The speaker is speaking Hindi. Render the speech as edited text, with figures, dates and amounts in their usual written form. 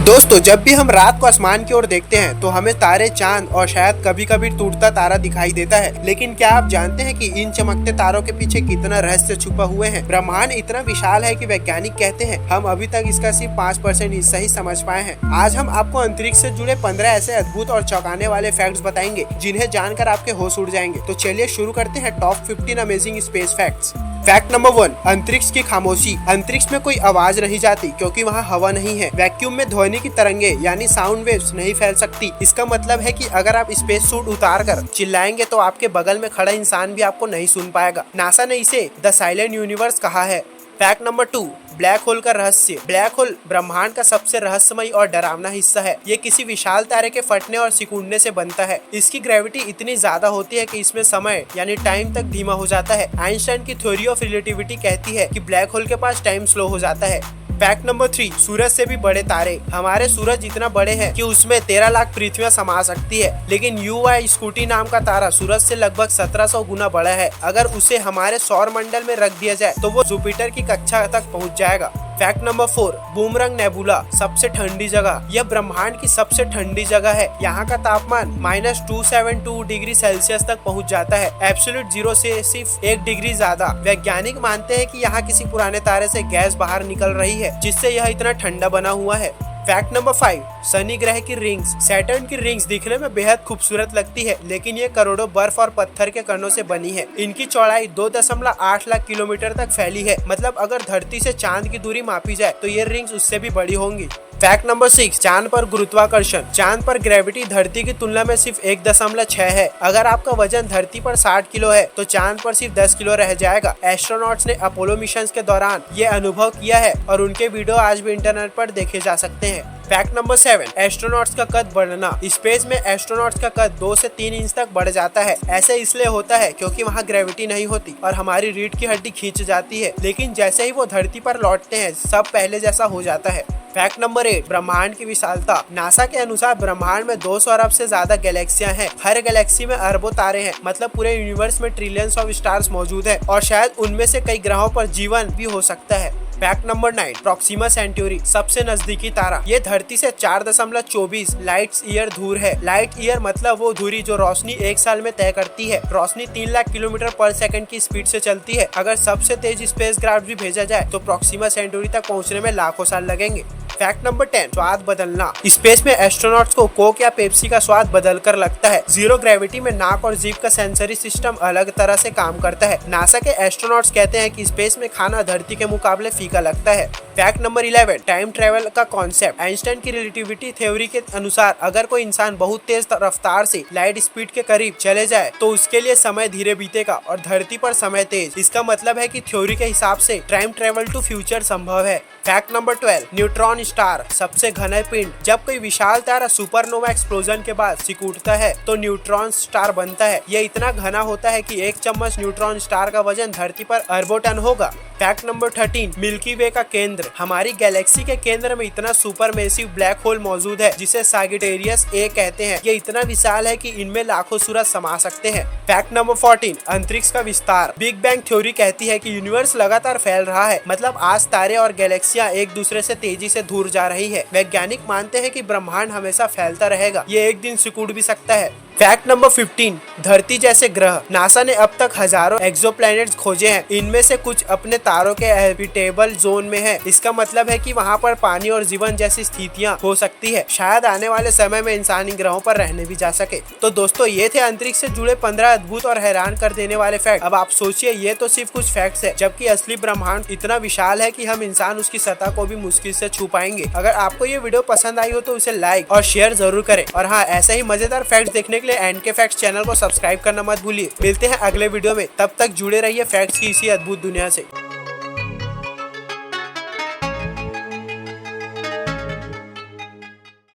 दोस्तों, जब भी हम रात को आसमान की ओर देखते हैं तो हमें तारे, चांद और शायद कभी कभी टूटता तारा दिखाई देता है। लेकिन क्या आप जानते हैं कि इन चमकते तारों के पीछे कितना रहस्य छुपा हुए हैं? ब्रह्मांड इतना विशाल है कि वैज्ञानिक कहते हैं हम अभी तक इसका सिर्फ 5% हिस्सा ही समझ पाए हैं। आज हम आपको अंतरिक्ष से जुड़े 15 ऐसे अद्भुत और चौंकाने वाले फैक्ट्स बताएंगे जिन्हें जानकर आपके होश उड़ जाएंगे। तो चलिए शुरू करते हैं top 15 amazing space facts. Fact number 1, अंतरिक्ष की खामोशी। अंतरिक्ष में कोई आवाज नहीं जाती क्योंकि वहाँ हवा नहीं है। वैक्यूम में ध्वनि की तरंगे यानी साउंड वेव्स नहीं फैल सकती। इसका मतलब है कि अगर आप स्पेस सूट उतार कर चिल्लाएंगे तो आपके बगल में खड़ा इंसान भी आपको नहीं सुन पाएगा। नासा ने इसे द साइलेंट यूनिवर्स कहा है। फैक्ट नंबर 2, ब्लैक होल का रहस्य। ब्लैक होल ब्रह्मांड का सबसे रहस्यमय और डरावना हिस्सा है। ये किसी विशाल तारे के फटने और सिकुड़ने से बनता है। इसकी ग्रेविटी इतनी ज्यादा होती है कि इसमें समय यानी टाइम तक धीमा हो जाता है। आइंस्टाइन की थ्योरी ऑफ रिलेटिविटी कहती है कि ब्लैक होल के पास टाइम स्लो हो जाता है। फैक्ट नंबर 3, सूरज से भी बड़े तारे। हमारे सूरज इतना बड़े हैं कि उसमें 13 लाख पृथ्वियां समा सकती है, लेकिन UY स्कूटी नाम का तारा सूरज से लगभग 1700 गुना बड़ा है। अगर उसे हमारे सौर मंडल में रख दिया जाए तो वो जुपिटर की कक्षा तक पहुंच जाएगा। फैक्ट नंबर 4, बूमरंग नेबुला, सबसे ठंडी जगह। यह ब्रह्मांड की सबसे ठंडी जगह है। यहाँ का तापमान -272 डिग्री सेल्सियस तक पहुँच जाता है। एब्सोल्यूट जीरो से सिर्फ 1 डिग्री ज्यादा। वैज्ञानिक मानते हैं कि यहाँ किसी पुराने तारे से गैस बाहर निकल रही है जिससे यह इतना ठंडा बना हुआ है। फैक्ट नंबर 5, शनि ग्रह की रिंग्स। सैटर्न की रिंग्स दिखने में बेहद खूबसूरत लगती है, लेकिन ये करोड़ों बर्फ और पत्थर के कणों से बनी है। इनकी चौड़ाई 2.8 लाख किलोमीटर तक फैली है। मतलब अगर धरती से चांद की दूरी मापी जाए तो ये रिंग्स उससे भी बड़ी होंगी। फैक्ट नंबर 6, चांद पर गुरुत्वाकर्षण। चांद पर ग्रेविटी धरती की तुलना में सिर्फ 1.6 है। अगर आपका वजन धरती पर 60 किलो है तो चांद पर सिर्फ 10 किलो रह जाएगा। एस्ट्रोनॉट्स ने अपोलो मिशन के दौरान ये अनुभव किया है और उनके वीडियो आज भी इंटरनेट पर देखे जा सकते हैं। फैक्ट नंबर 7, एस्ट्रोनॉट्स का कद बढ़ना। स्पेस में एस्ट्रोनॉट्स का कद 2 से 3 इंच तक बढ़ जाता है। ऐसे इसलिए होता है क्योंकि वहाँ ग्रेविटी नहीं होती और हमारी रीढ़ की हड्डी खींच जाती है, लेकिन जैसे ही वो धरती पर लौटते हैं सब पहले जैसा हो जाता है। फैक्ट नंबर 8, ब्रह्मांड की विशालता। नासा के अनुसार ब्रह्मांड में 200 अरब से ज्यादा गैलेक्सियां हैं। हर गैलेक्सी में अरबों तारे हैं। मतलब पूरे यूनिवर्स में ट्रिलियंस ऑफ स्टार्स मौजूद है और शायद उनमें से कई ग्रहों पर जीवन भी हो सकता है। फैक्ट नंबर 9, प्रॉक्सिमा सेंटूरी, सबसे नजदीकी तारा। ये धरती से 4.24 लाइट ईयर दूर है। लाइट ईयर मतलब वो दूरी जो रोशनी 1 साल में तय करती है। रोशनी 3 लाख किलोमीटर पर सेकंड की स्पीड से चलती है। अगर सबसे तेज स्पेस क्राफ्ट भी भेजा जाए तो प्रॉक्सिमा सेंटूरी तक पहुंचने में लाखों साल लगेंगे। फैक्ट नंबर 10, स्वाद बदलना। स्पेस में एस्ट्रोनॉट्स को कोक या पेप्सी का स्वाद बदल कर लगता है। जीरो ग्रेविटी में नाक और जीभ का सेंसरी सिस्टम अलग तरह से काम करता है। नासा के एस्ट्रोनॉट्स कहते हैं कि स्पेस में खाना धरती के मुकाबले फीका लगता है। फैक्ट नंबर 11, टाइम ट्रेवल का कॉन्सेप्ट। आइंस्टाइन की रिलेटिविटी थ्योरी के अनुसार अगर कोई इंसान बहुत तेज रफ्तार से लाइट स्पीड के करीब चले जाए तो उसके लिए समय धीरे बीतेगा और धरती पर समय तेज। इसका मतलब है कि थ्योरी के हिसाब से टाइम ट्रेवल टू फ्यूचर संभव है। फैक्ट नंबर 12, न्यूट्रॉन स्टार, सबसे घने पिंड। जब कोई विशाल तारा सुपरनोवा एक्सप्लोजन के बाद सिकुड़ता है तो न्यूट्रॉन स्टार बनता है। यह इतना घना होता है कि 1 चम्मच न्यूट्रॉन स्टार का वजन धरती पर अरबों टन होगा। फैक्ट नंबर 13, मिल्की वे का केंद्र। हमारी गैलेक्सी के केंद्र में इतना सुपरमेसिव ब्लैक होल मौजूद है जिसे सैजिटेरियस ए कहते हैं। ये इतना विशाल है कि इनमें लाखों सूरज समा सकते हैं। फैक्ट नंबर 14, अंतरिक्ष का विस्तार। बिग बैंग थ्योरी कहती है कि यूनिवर्स लगातार फैल रहा है। मतलब आज तारे और गैलेक्सियां एक दूसरे से तेजी से दूर जा रही है। वैज्ञानिक मानते हैं कि ब्रह्मांड हमेशा फैलता रहेगा। ये एक दिन सिकुड़ भी सकता है। फैक्ट नंबर 15, धरती जैसे ग्रह। नासा ने अब तक हजारों एक्सोप्लैनेट्स खोजे हैं। इनमें से कुछ अपने तारों के हैबिटेबल जोन में है। इसका मतलब है कि वहाँ पर पानी और जीवन जैसी स्थितियाँ हो सकती है। शायद आने वाले समय में इंसान इन ग्रहों पर रहने भी जा सके। तो दोस्तों, ये थे अंतरिक्ष से जुड़े 15 अद्भुत और हैरान कर देने वाले फैक्ट। अब आप सोचिए, ये तो सिर्फ कुछ फैक्ट्स है, जबकि असली ब्रह्मांड इतना विशाल है कि हम इंसान उसकी सतह को भी मुश्किल से छू पाएंगे। अगर आपको ये वीडियो पसंद आई हो तो उसे लाइक और शेयर जरूर करें। और हाँ, ऐसे ही मजेदार फैक्ट्स देखने के लिए एनके फैक्ट्स चैनल को सब्सक्राइब करना मत भूलिए। मिलते हैं अगले वीडियो में, तब तक जुड़े रहिए फैक्ट्स की इसी अद्भुत दुनिया से।